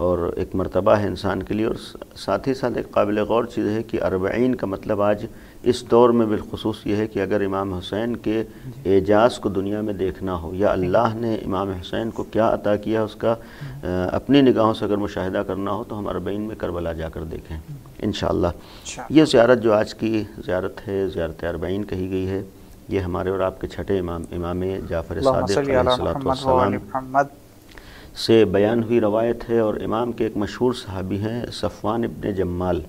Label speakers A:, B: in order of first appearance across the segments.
A: اور ایک مرتبہ ہے انسان کے لیے، اور ساتھ ہی ساتھ ایک قابل غور چیز ہے کہ 40 کا مطلب آج اس دور میں بالخصوص یہ ہے کہ اگر امام حسین کے اعجاز کو دنیا میں دیکھنا ہو یا اللہ نے امام حسین کو کیا عطا کیا اس کا اپنی نگاہوں سے اگر مشاہدہ کرنا ہو تو ہم 40 میں کربلا جا کر دیکھیں انشاءاللہ۔ یہ زیارت جو آج کی زیارت ہے، زیارت 40 کہی گئی ہے، یہ ہمارے اور آپ کے چھٹے امام جعفر صادق علیہ السلام سے بیان ہوئی روایت ہے، اور امام کے ایک مشہور صحابی ہیں صفوان ابن جمال،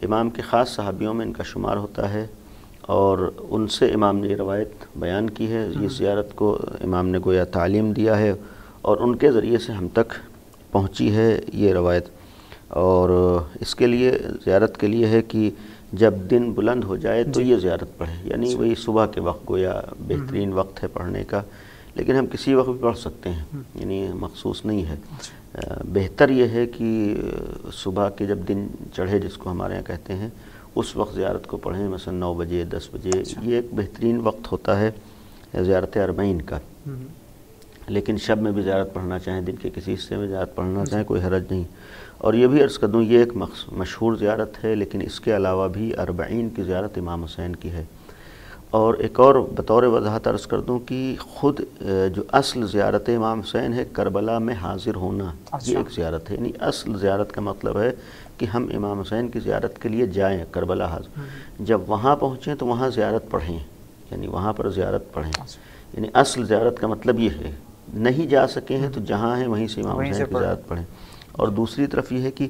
A: امام کے خاص صحابیوں میں ان کا شمار ہوتا ہے، اور ان سے امام نے یہ روایت بیان کی ہے۔ یہ زیارت کو امام نے گویا تعلیم دیا ہے اور ان کے ذریعے سے ہم تک پہنچی ہے یہ روایت، اور اس کے لیے زیارت کے لیے ہے کہ جب دن بلند ہو جائے تو یہ زیارت پڑھیں، یعنی وہی صبح کے وقت گویا بہترین وقت ہے پڑھنے کا، لیکن ہم کسی وقت بھی پڑھ سکتے ہیں، یعنی مخصوص نہیں ہے۔ بہتر یہ ہے کہ صبح کے جب دن چڑھے جس کو ہمارے یہاں کہتے ہیں اس وقت زیارت کو پڑھیں، مثلا 9 بجے 10 بجے، یہ ایک بہترین وقت ہوتا ہے زیارت 40 کا۔ لیکن شب میں بھی زیارت پڑھنا چاہیں، دن کے کسی حصے میں زیارت پڑھنا چاہیں، کوئی حرج نہیں۔ اور یہ بھی عرض کر دوں یہ ایک مشہور زیارت ہے، لیکن اس کے علاوہ بھی 40 کی زیارت امام حسین کی ہے۔ اور ایک اور بطور وضاحت عرض کر دوں کہ خود جو اصل زیارت امام حسین ہے کربلا میں حاضر ہونا، یہ ایک زیارت ہے، یعنی اصل زیارت کا مطلب ہے کہ ہم امام حسین کی زیارت کے لیے جائیں کربلا حاضر، جب وہاں پہنچیں تو وہاں زیارت پڑھیں، یعنی وہاں پر زیارت پڑھیں، یعنی اصل زیارت کا مطلب یہ ہے۔ نہیں جا سکے ہیں تو جہاں ہیں وہیں سے امام حسین کی زیارت پڑھیں۔ اور دوسری طرف یہ ہے کہ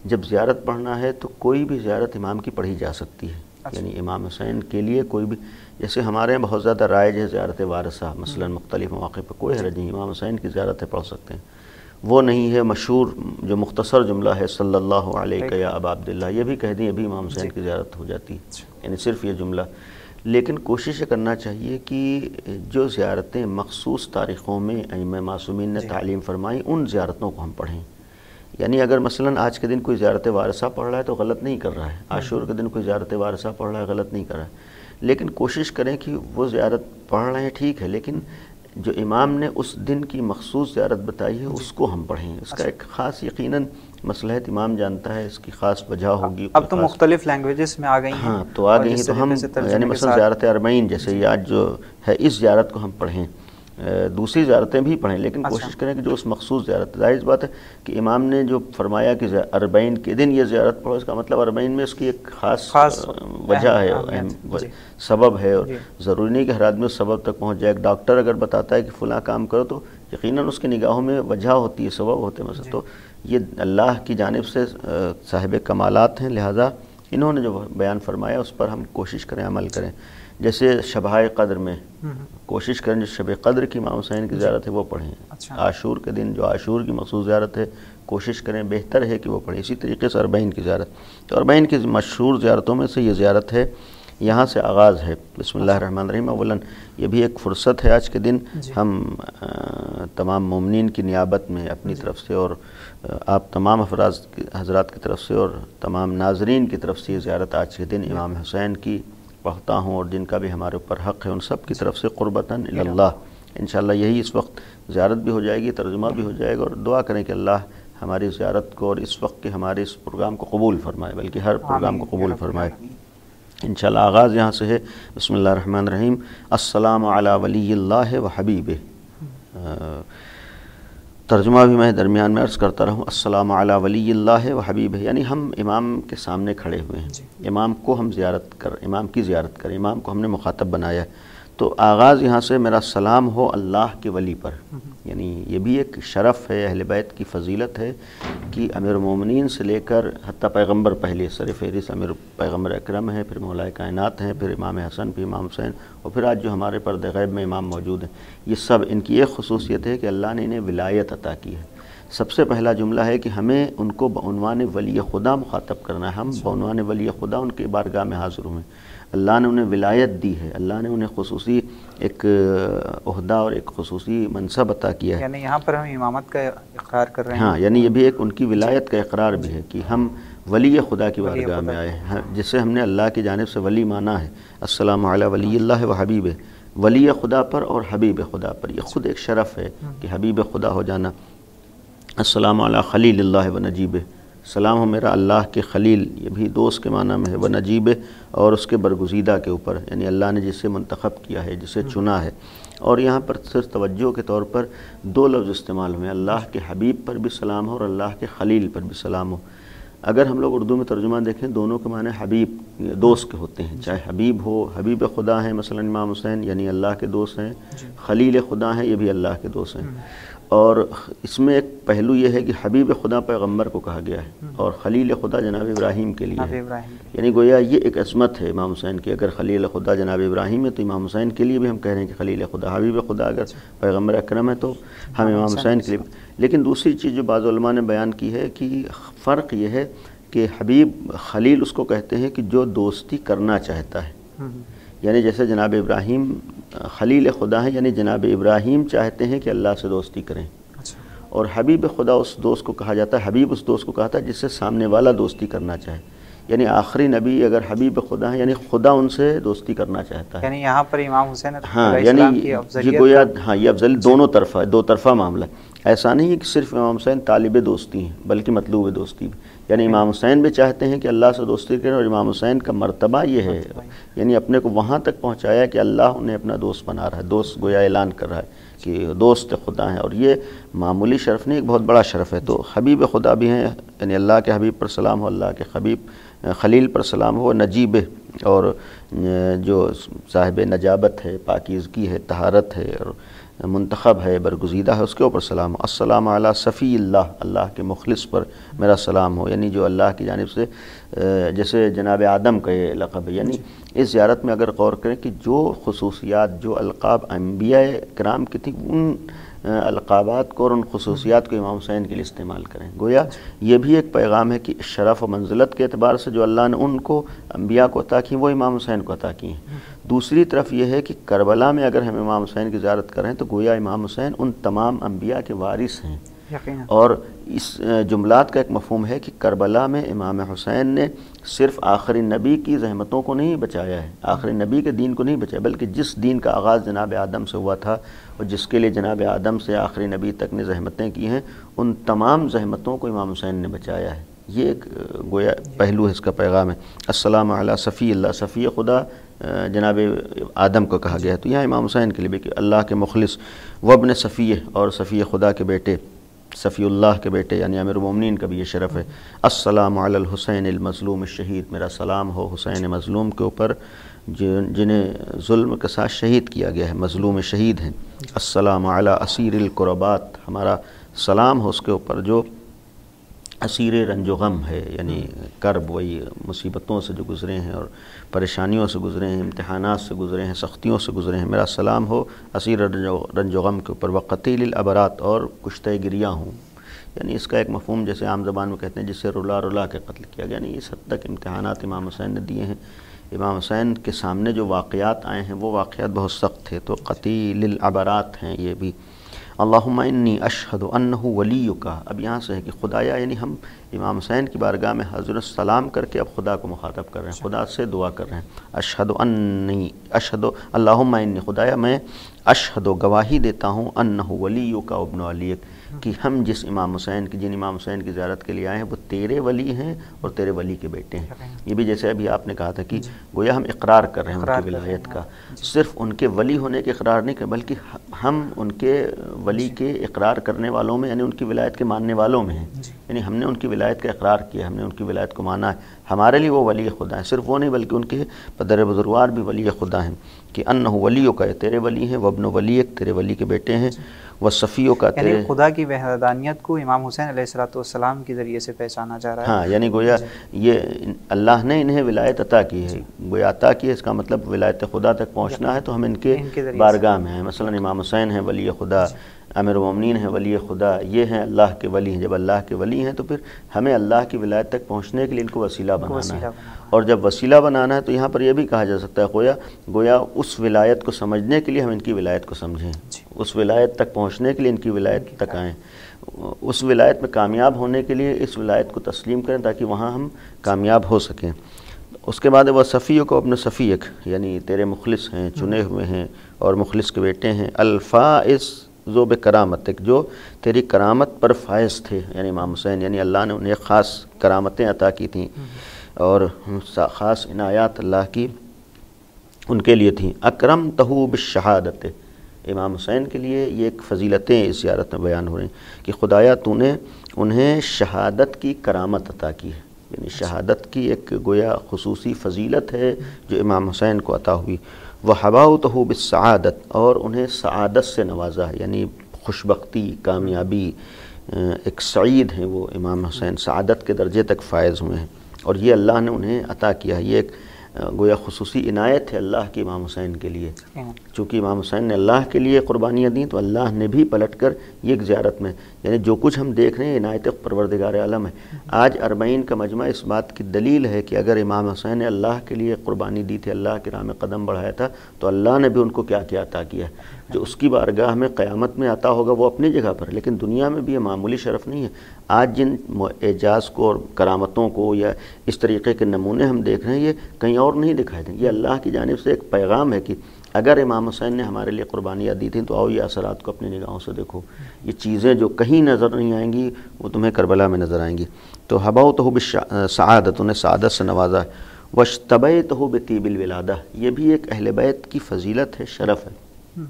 A: جب زیارت پڑھنا ہے تو کوئی بھی زیارت امام کی پڑھی جا سکتی ہے، یعنی امام حسین کے لیے کوئی بھی، جیسے ہمارے یہاں بہت زیادہ رائج ہے زیارت وارثہ، مثلا مختلف مواقع پر کوئی حرج نہیں، امام حسین کی زیارتیں پڑھ سکتے ہیں، وہ نہیں ہے مشہور جو مختصر جملہ ہے صلی اللہ علیہ یا ابا عبداللہ، یہ بھی کہہ دیں ابھی امام حسین کی زیارت ہو جاتی ہے، یعنی صرف یہ جملہ۔ لیکن کوشش کرنا چاہیے کہ جو زیارتیں مخصوص تاریخوں میں ائمہ معصومین نے تعلیم فرمائی ان زیارتوں کو ہم پڑھیں، یعنی اگر مثلا آج کے دن کوئی زیارت وارثہ پڑھ رہا ہے تو غلط نہیں کر رہا ہے، عاشور کے دن کوئی زیارت وارثہ پڑھ رہا ہے غلط نہیں کر رہا ہے، لیکن کوشش کریں کہ وہ زیارت پڑھ رہے ہیں ٹھیک ہے، لیکن جو امام نے اس دن کی مخصوص زیارت بتائی ہے اس کو ہم پڑھیں، اس کا ایک خاص یقیناً مصلحت امام جانتا ہے، اس کی خاص وجہ ہوگی۔
B: اب تو مختلف لینگویجز میں آ گئی ہیں،
A: ہاں تو آ گئی ہیں، تو ہم یعنی مثلا زیارت 40 جیسے یہ آج جو ہے اس زیارت کو ہم پڑھیں، دوسری زیارتیں بھی پڑھیں، لیکن کوشش کریں کہ جو اس مخصوص زیارت، ظاہر بات ہے کہ امام نے جو فرمایا کہ 40 کے دن یہ زیارت پڑھو، اس کا مطلب 40 میں اس کی ایک خاص وجہ ہے، اہم سبب ہے، اور ضروری نہیں کہ ہر آدمی اس سبب تک پہنچ جائے۔ ایک ڈاکٹر اگر بتاتا ہے کہ فلاں کام کرو تو یقیناً اس کی نگاہوں میں وجہ ہوتی ہے، سبب ہوتے ہیں، مثلا تو یہ اللہ کی جانب سے صاحب کمالات ہیں، لہذا انہوں نے جو بیان فرمایا اس پر ہم کوشش کریں، عمل کریں۔ جیسے شبائے قدر میں کوشش کریں جو شب قدر کی امام حسین کی زیارت ہے وہ پڑھیں، عاشور کے دن جو عاشور کی مخصوص زیارت ہے کوشش کریں، بہتر ہے کہ وہ پڑھیں۔ اسی طریقے سے 40 کی زیارت، تو 40 کی مشہور زیارتوں میں سے یہ زیارت ہے، یہاں سے آغاز ہے۔ بسم اللہ الرحمن الرحیم۔ اولاً یہ بھی ایک فرصت ہے آج کے دن، ہم تمام مومنین کی نیابت میں اپنی طرف سے اور آپ تمام افراد حضرات کی طرف سے اور تمام ناظرین کی طرف سے یہ زیارت آج کے دن امام حسین کی پڑھتا ہوں، اور جن کا بھی ہمارے اوپر حق ہے ان سب کی طرف سے قربتاً اللہ، انشاءاللہ یہی اس وقت زیارت بھی ہو جائے گی، ترجمہ بھی ہو جائے گا، اور دعا کریں کہ اللہ ہماری زیارت کو اور اس وقت کے ہمارے اس پروگرام کو قبول فرمائے، بلکہ ہر پروگرام کو قبول فرمائے انشاءاللہ۔ آغاز یہاں سے ہے، بسم اللہ الرحمن الرحیم۔ السلام علی ولی اللہ و حبیبہ، ترجمہ بھی میں درمیان میں عرض کرتا رہوں، السلام علی ولی اللہ و حبیبہ، یعنی ہم امام کے سامنے کھڑے ہوئے ہیں، امام کو ہم امام کی زیارت کریں، امام کو ہم نے مخاطب بنایا ہے، تو آغاز یہاں سے میرا سلام ہو اللہ کے ولی پر، یعنی یہ بھی ایک شرف ہے، اہل بیت کی فضیلت ہے کہ امیر المومنین سے لے کر حتیٰ پیغمبر پہلے سر فہرست امیر پیغمبر اکرم ہیں، پھر مولا کائنات ہیں، پھر امام حسن، پھر امام حسین، اور پھر آج جو ہمارے پردہ غیب میں امام موجود ہیں، یہ سب ان کی ایک خصوصیت ہے کہ اللہ نے انہیں ولایت عطا کی ہے۔ سب سے پہلا جملہ ہے کہ ہمیں ان کو بعنوان ولی خدا مخاطب کرنا ہے، ہم بعنوان ولی خدا ان کے بارگاہ میں حاضر ہوئے، اللہ نے انہیں ولایت دی ہے، اللہ نے انہیں خصوصی ایک عہدہ اور ایک خصوصی منصب عطا کیا ہے،
B: یعنی یہاں پر ہم امامت کا اقرار کر رہے ہیں،
A: ہاں یعنی یہ بھی ایک ان کی ولایت کا اقرار بھی ہے کہ ہم ولی خدا کی بارگاہ میں آئے ہیں، جسے ہم نے اللہ کی جانب سے ولی مانا ہے۔ السلام علی ولی اللہ و حبیبہ، ولی خدا پر اور حبیب خدا پر، یہ خود ایک شرف ہے کہ حبیب خدا ہو جانا۔ السلام علی خلیل اللہ و نجیبہ، سلام ہو میرا اللہ کے خلیل، یہ بھی دوست کے معنی میں ہے، و نجیبہ اور اس کے برگزیدہ کے اوپر، یعنی اللہ نے جسے منتخب کیا ہے، جسے چنا ہے۔ اور یہاں پر صرف توجہ کے طور پر دو لفظ استعمال ہوئے، اللہ کے حبیب پر بھی سلام ہو اور اللہ کے خلیل پر بھی سلام ہو۔ اگر ہم لوگ اردو میں ترجمہ دیکھیں دونوں کے معنی حبیب دوست کے ہوتے ہیں، چاہے حبیب ہو، حبیب خدا ہیں مثلا امام حسین یعنی اللہ کے دوست ہیں، خلیل خدا ہیں یہ بھی اللہ کے دوست ہیں۔ اور اس میں ایک پہلو یہ ہے کہ حبیب خدا پیغمبر کو کہا گیا ہے اور خلیل خدا جناب ابراہیم کے لیے ہے، یعنی گویا یہ ایک عظمت ہے امام حسین کی۔ اگر خلیل خدا جناب ابراہیم ہے تو امام حسین کے لیے بھی ہم کہہ رہے ہیں کہ خلیل خدا، حبیب خدا اگر پیغمبر اکرم ہے تو ہم امام حسین کے لیے۔ لیکن دوسری چیز جو بعض علماء نے بیان کی ہے کہ فرق یہ ہے کہ حبیب خلیل اس کو کہتے ہیں کہ جو دوستی کرنا چاہتا ہے، یعنی جیسے جناب ابراہیم خلیل خدا ہیں، یعنی جناب ابراہیم چاہتے ہیں کہ اللہ سے دوستی کریں، اور حبیب خدا اس دوست کو کہا جاتا ہے، حبیب اس دوست کو کہا تھا جس سے سامنے والا دوستی کرنا چاہے، یعنی آخری نبی اگر حبیب خدا ہیں یعنی خدا ان سے دوستی کرنا چاہتا ہے۔
B: یعنی یہاں پر امام حسین
A: یعنی یہ گویا یہ افضل دونوں طرفہ ہے، دو طرفہ معاملہ ہے۔ ایسا نہیں ہے کہ صرف امام حسین طالب دوستی ہیں بلکہ مطلوب دوستی بھی، یعنی امام حسین بھی چاہتے ہیں کہ اللہ سے دوستی کریں، اور امام حسین کا مرتبہ یہ ہے، یعنی اپنے کو وہاں تک پہنچایا کہ اللہ انہیں اپنا دوست بنا رہا ہے، دوست گویا اعلان کر رہا ہے کہ دوست خدا ہیں، اور یہ معمولی شرف نہیں، ایک بہت بڑا شرف ہے۔ تو حبیب خدا بھی ہیں، یعنی اللہ کے حبیب پر سلام ہو، اللہ کے حبیب خلیل پر سلام ہو، نجیب اور جو صاحب نجابت ہے، پاکیزگی ہے، طہارت ہے اور منتخب ہے، برگزیدہ ہے، اس کے اوپر سلام ہو۔ السلام علی صفی اللہ، اللہ کے مخلص پر میرا سلام ہو، یعنی جو اللہ کی جانب سے جیسے جناب آدم کا یہ لقب ہے، یعنی اس زیارت میں اگر غور کریں کہ جو خصوصیات جو القاب انبیاء کرام کی تھیں ان القابات کو اور ان خصوصیات کو امام حسین کے لیے استعمال کریں، گویا یہ بھی ایک پیغام ہے کہ شرف و منزلت کے اعتبار سے جو اللہ نے ان کو انبیاء کو عطا کی وہ امام حسین کو عطا کی ہیں۔ دوسری طرف یہ ہے کہ کربلا میں اگر ہم امام حسین کی زیارت کریں تو گویا امام حسین ان تمام انبیاء کے وارث ہیں، اور اس جملات کا ایک مفہوم ہے کہ کربلا میں امام حسین نے صرف آخری نبی کی زحمتوں کو نہیں بچایا ہے، آخری نبی کے دین کو نہیں بچایا، بلکہ جس دین کا آغاز جناب آدم سے ہوا تھا اور جس کے لیے جناب آدم سے آخری نبی تک نے زحمتیں کی ہیں ان تمام زحمتوں کو امام حسین نے بچایا ہے۔ یہ ایک گویا پہلو ہے اس کا پیغام ہے۔ السلام علی صفی اللہ، صفی خدا جناب آدم کو کہا گیا ہے، تو یہاں امام حسین کے لیے بھی کہ اللہ کے مخلص، وابن صفیہ اور صفی خدا کے بیٹے، صفی اللہ کے بیٹے یعنی امیر المومنین کا بھی یہ شرف ہے۔ السلام علی الحسین المظلوم الشہید، میرا سلام ہو حسین مظلوم کے اوپر جنہیں ظلم کے ساتھ شہید کیا گیا ہے، مظلوم شہید ہیں۔ السلام علی اسیر القربات، ہمارا سلام ہو اس کے اوپر جو اسیر رنج و غم ہے، یعنی کرب وہی مصیبتوں سے جو گزرے ہیں اور پریشانیوں سے گزرے ہیں، امتحانات سے گزرے ہیں، سختیوں سے گزرے ہیں، میرا سلام ہو اسیر رنج و غم کے اوپر۔ وقتیل الابرات، اور کشتہ گریاں ہوں، یعنی اس کا ایک مفہوم جیسے عام زبان میں کہتے ہیں جسے رلا رلا کے قتل کیا گیا، یعنی اس حد تک امتحانات امام حسین نے دیے ہیں۔ امام حسین کے سامنے جو واقعات آئے ہیں وہ واقعات بہت سخت تھے، تو قتیل الابرات ہیں یہ بھی۔ اللہم انی اشہد انہ ولیک، اب یہاں سے ہے کہ خدایا، یعنی ہم امام حسین کی بارگاہ میں حضور سلام کر کے اب خدا کو مخاطب کر رہے ہیں، خدا سے دعا کر رہے ہیں۔ اللہم انی، خدایا میں اشہد گواہی دیتا ہوں، انہ ولیک ابن ولیک، کہ ہم جس امام حسین کی، جن امام حسین کی زیارت کے لیے آئے ہیں وہ تیرے ولی ہیں اور تیرے ولی کے بیٹے ہیں۔ یہ بھی جیسے ابھی آپ نے کہا تھا کہ گویا ہم اقرار کر رہے ہیں ان کی ولایت کا، صرف ان کے ولی ہونے کے اقرار نہیں کر بلکہ ہم ان کے ولی کے اقرار کرنے والوں میں، یعنی ان کی ولایت کے ماننے والوں میں ہیں، یعنی ہم نے ان کی ولایت کا اقرار کیا، ہم نے ان کی ولایت کو مانا ہے، ہمارے لیے وہ ولی خدا ہیں۔ صرف وہ نہیں بلکہ ان کے پدر بزرگوار بھی ولی خدا ہیں، کہ انہ ولیو کا، تیرے ولی ہیں، وابن ولیک، تیرے ولی کے بیٹے ہیں، وصفیو کا،
B: یعنی خدا کی وحدانیت کو امام حسین علیہ السلام کے ذریعے سے پہچانا جا رہا ہے۔
A: ہاں، یعنی گویا یہ اللہ نے انہیں ولایت عطا کی ہے، گویا عطا کی ہے، اس کا مطلب ولایت خدا تک پہنچنا ہے تو ہم ان کے بارگاہ میں ہیں۔ مثلا امام حسین ہیں ولی خدا، امیر المومنین ہیں ولی خدا، یہ ہیں اللہ کے ولی ہیں۔ جب اللہ کے ولی ہیں تو پھر ہمیں اللہ کی ولایت تک پہنچنے کے لیے ان کو وسیلہ بنانا ہے، اور جب وسیلہ بنانا ہے تو یہاں پر یہ بھی کہا جا سکتا ہے گویا اس ولایت کو سمجھنے کے لیے ہم ان کی ولایت کو سمجھیں، اس ولایت تک پہنچنے کے لیے ان کی ولایت تک آئیں، اس ولایت میں کامیاب ہونے کے لیے اس ولایت کو تسلیم کریں تاکہ وہاں ہم کامیاب ہو سکیں۔ اس کے بعد وہ صفیوں کو اپنے صفیق، یعنی تیرے مخلص ہیں، چنے ہوئے ہیں اور مخلص کے بیٹے ہیں۔ الفائز ذو بکرامتک، جو تیری کرامت پر فائز تھے، یعنی امام حسین، یعنی اللہ نے انہیں خاص کرامتیں عطا کی تھیں اور خاص عنایات اللہ کی ان کے لیے تھیں۔ اکرمتہ بالشہادت، امام حسین کے لیے یہ ایک فضیلتیں اس زیارت میں بیان ہو رہی ہیں کہ خدایا تو نے انہیں شہادت کی کرامت عطا کی ہے، یعنی شہادت کی ایک گویا خصوصی فضیلت ہے جو امام حسین کو عطا ہوئی۔ وحبوتہ بالسعادت، اور انہیں سعادت سے نوازا ہے، یعنی خوشبختی، کامیابی، ایک سعید ہیں وہ امام حسین، سعادت کے درجے تک فائز ہوئے ہیں، اور یہ اللہ نے انہیں عطا کیا ہے۔ یہ ایک گویا خصوصی عنایت ہے اللہ کی امام حسین کے لیے، چونکہ امام حسین نے اللہ کے لیے قربانیاں دیں تو اللہ نے بھی پلٹ کر یہ ایک زیارت میں، یعنی جو کچھ ہم دیکھ رہے ہیں عنایت پروردگار عالم ہے۔ آج 40 کا مجمع اس بات کی دلیل ہے کہ اگر امام حسین نے اللہ کے لیے قربانی دی تھی، اللہ کی راہ میں قدم بڑھایا تھا، تو اللہ نے بھی ان کو کیا کیا عطا کیا ہے۔ جو اس کی بارگاہ میں قیامت میں عطا ہوگا وہ اپنی جگہ پر، لیکن دنیا میں بھی یہ معمولی شرف نہیں ہے۔ آج جن اعجاز کو اور کرامتوں کو یا اس طریقے کے نمونے ہم دیکھ رہے ہیں، یہ کہیں اور نہیں دکھائے دیں، یہ اللہ کی جانب سے ایک پیغام ہے کہ اگر امام حسین نے ہمارے لیے قربانیاں دی تھیں تو آؤ یہ اثرات کو اپنی نگاہوں سے دیکھو، یہ چیزیں جو کہیں نظر نہیں آئیں گی وہ تمہیں کربلا میں نظر آئیں گی۔ تو حبوتہ بالسعادت، انہیں سعادت سے نوازا ہے۔ واجتبیتہ بطیب الولادہ، یہ بھی ایک اہل بیت کی فضیلت ہے، شرف ہے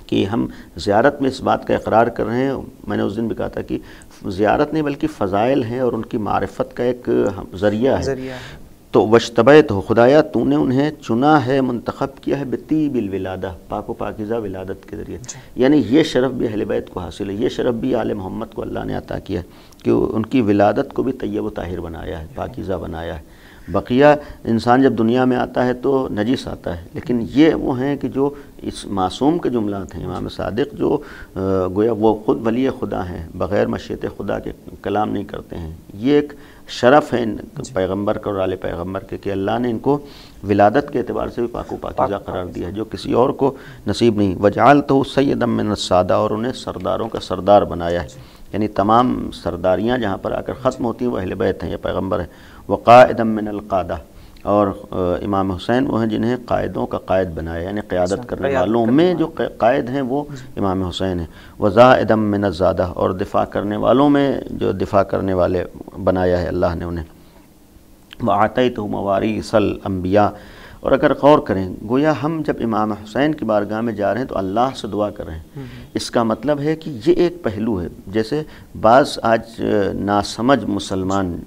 A: کہ ہم زیارت میں اس بات کا اقرار کر رہے ہیں۔ میں نے اس دن بھی کہا تھا کہ زیارت نہیں بلکہ فضائل ہیں اور ان کی معرفت کا ایک ذریعہ ہے۔ تو واجتبیتہ، خدایا تو نے انہیں چنا ہے، منتخب کیا ہے، بطیب الولادہ، پاک و پاکیزہ ولادت کے ذریعے، یعنی یہ شرف بھی اہل بیت کو حاصل ہے، یہ شرف بھی آل محمد کو اللہ نے عطا کیا ہے کہ ان کی ولادت کو بھی طیب و طاہر بنایا ہے، پاکیزہ بنایا ہے۔ بقیہ انسان جب دنیا میں آتا ہے تو نجس آتا ہے، لیکن یہ وہ ہیں کہ جو اس معصوم کے جملات ہیں، امام صادق جو گویا وہ خود ولی خدا ہیں، بغیر مشیت خدا کے کلام نہیں کرتے ہیں، یہ ایک شرف ہے ان پیغمبر کا اور آل پیغمبر کے کہ اللہ نے ان کو ولادت کے اعتبار سے بھی پاک و پاکیزہ قرار دیا ہے، جو کسی اور کو نصیب نہیں۔ وجعلتہ سیدا من السادہ، اور انہیں سرداروں کا سردار بنایا ہے، یعنی تمام سرداریاں جہاں پر آ کر ختم ہوتی ہیں وہ اہل بیت ہیں، یہ پیغمبر ہیں۔ وقائدا من القادہ، اور امام حسین وہ ہیں جنہیں قائدوں کا قائد بنایا، یعنی قیادت کرنے والوں میں جو قائد ہیں وہ امام حسین ہیں۔ وزائدا من الزادہ، اور دفاع کرنے والوں میں جو دفاع کرنے والے بنایا ہے اللہ نے انہیں۔ وآتیتہ مواریث الانبیاء، اور اگر غور کریں گویا ہم جب امام حسین کی بارگاہ میں جا رہے ہیں تو اللہ سے دعا کر رہے ہیں، اس کا مطلب ہے کہ یہ ایک پہلو ہے۔ جیسے بعض آج ناسمجھ مسلمان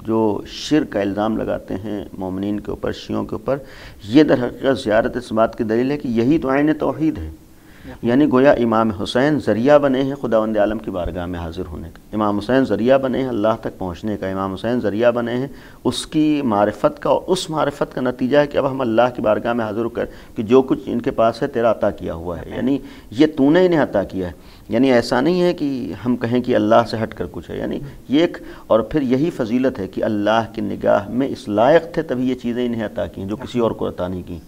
A: جو شرک کا الزام لگاتے ہیں مومنین کے اوپر، شیعوں کے اوپر، یہ در حقیقت زیارت اس بات کی دلیل ہے کہ یہی تو عین توحید ہے، یعنی گویا امام حسین ذریعہ بنے ہیں خداوند عالم کی بارگاہ میں حاضر ہونے کا، امام حسین ذریعہ بنے ہیں اللہ تک پہنچنے کا، امام حسین ذریعہ بنے ہیں اس کی معرفت کا، اور اس معرفت کا نتیجہ ہے کہ اب ہم اللہ کی بارگاہ میں حاضر ہو کر کہ جو کچھ ان کے پاس ہے تیرا عطا کیا ہوا ہے، یعنی یہ تو نے انہیں عطا کیا ہے، یعنی ایسا نہیں ہے کہ ہم کہیں کہ اللہ سے ہٹ کر کچھ ہے، یعنی یہ ایک، اور پھر یہی فضیلت ہے کہ اللہ کی نگاہ میں اس لائق تھے تبھی یہ چیزیں انہیں عطا کی ہیں جو کسی اور کو عطا نہیں کی۔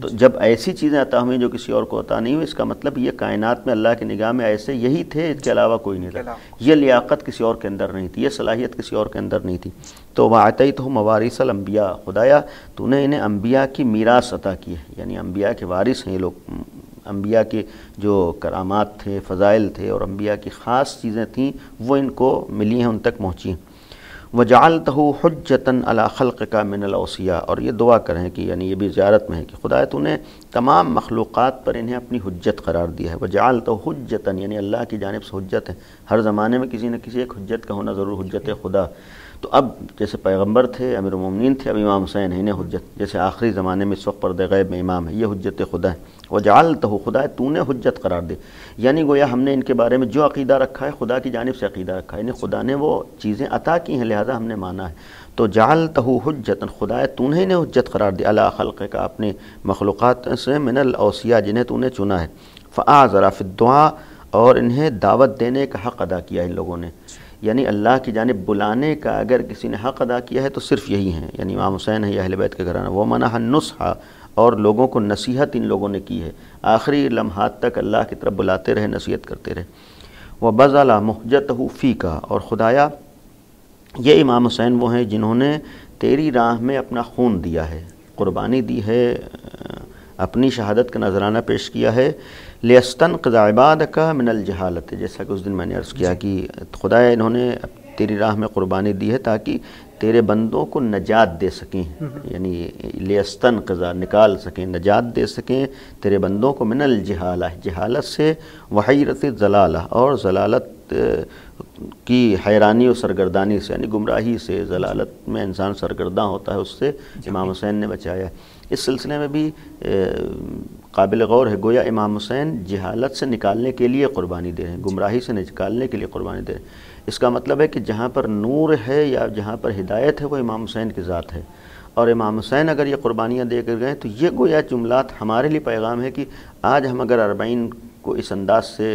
A: تو جب ایسی چیزیں عطا ہوئیں جو کسی اور کو عطا نہیں ہوئی، اس کا مطلب یہ کائنات میں اللہ کی نگاہ میں ایسے یہی تھے، اس کے علاوہ کوئی نہیں تھا، یہ لیاقت کسی اور کے اندر نہیں تھی، یہ صلاحیت کسی اور کے اندر نہیں تھی۔ تو وآتیتہ مواریث الانبیاء، خدایا تو نے انہیں انبیاء کی میراث عطا کی ہے، یعنی انبیاء کے وارث ہیں یہ لوگ، انبیاء کے جو کرامات تھے، فضائل تھے اور انبیاء کی خاص چیزیں تھیں وہ ان کو ملی ہیں، ان تک پہنچی ہیں۔ وجعلتہ حجتاً علی خلقک من الاوصیاء، اور یہ دعا کریں کہ یعنی یہ بھی زیارت میں ہے کہ خدایا تو نے تمام مخلوقات پر انہیں اپنی حجت قرار دیا ہے۔ وجعلتہ حجتاً، یعنی اللہ کی جانب سے حجت ہے، ہر زمانے میں کسی نہ کسی ایک حجت کا ہونا ضرور، حجت خدا۔ تو اب جیسے پیغمبر تھے، امیر المومنین تھے، اب امام حسین ہیں، انہیں حجت، جیسے آخری زمانے میں اس وقت پردہ غیب میں امام ہے، یہ حجت خدا ہے۔ وجعلتہ، خدا تو نے حجت قرار دے، یعنی گویا ہم نے ان کے بارے میں جو عقیدہ رکھا ہے خدا کی جانب سے عقیدہ رکھا ہے، یعنی خدا نے وہ چیزیں عطا کی ہیں لہذا ہم نے مانا ہے۔ تو جعلتہ حجتاً، خدا تو نے انہیں حجت قرار دی، علی خلقک، اپنے مخلوقات سے، من الاوصیاء جنہیں تو نے چنا ہے۔ فآذر فی الدعاء، اور انہیں دعوت دینے کا حق ادا کیا ان لوگوں نے، یعنی اللہ کی جانب بلانے کا اگر کسی نے حق ادا کیا ہے تو صرف یہی ہیں، یعنی امام حسین ہے یا اہل بیت کے گھرانہ۔ ومنح النصح، اور لوگوں کو نصیحت ان لوگوں نے کی ہے، آخری لمحات تک اللہ کی طرف بلاتے رہے، نصیحت کرتے رہے۔ وبذل مہجتہ فیک، اور خدایا یہ امام حسین وہ ہیں جنہوں نے تیری راہ میں اپنا خون دیا ہے، قربانی دی ہے اپنی شہادت کا نذرانہ پیش کیا ہے لِيَسْتَنْقِذَ عِبَادَكَ مِنَ الْجَهَالَةِ، جیسا کہ اس دن میں نے عرض کیا کہ خدایا انہوں نے تیری راہ میں قربانی دی ہے تاکہ تیرے بندوں کو نجات دے سکیں، یعنی لِيَسْتَنْقِذَ نکال سکیں، نجات دے سکیں تیرے بندوں کو من الجہالہ، جہالت سے، وحیرت الضلالہ، اور ضلالت کی حیرانی و سرگردانی سے، یعنی گمراہی سے، ضلالت میں انسان سرگرداں ہوتا ہے، اس سے امام حسین نے بچایا ہے۔ اس سلسلے میں بھی قابل غور ہے، گویا امام حسین جہالت سے نکالنے کے لیے قربانی دے رہے ہیں، گمراہی سے نکالنے کے لیے قربانی دے رہے ہیں۔ اس کا مطلب ہے کہ جہاں پر نور ہے یا جہاں پر ہدایت ہے وہ امام حسین کی ذات ہے، اور امام حسین اگر یہ قربانیاں دے کر گئے تو یہ گویا جملات ہمارے لیے پیغام ہے کہ آج ہم اگر 40 کو اس انداز سے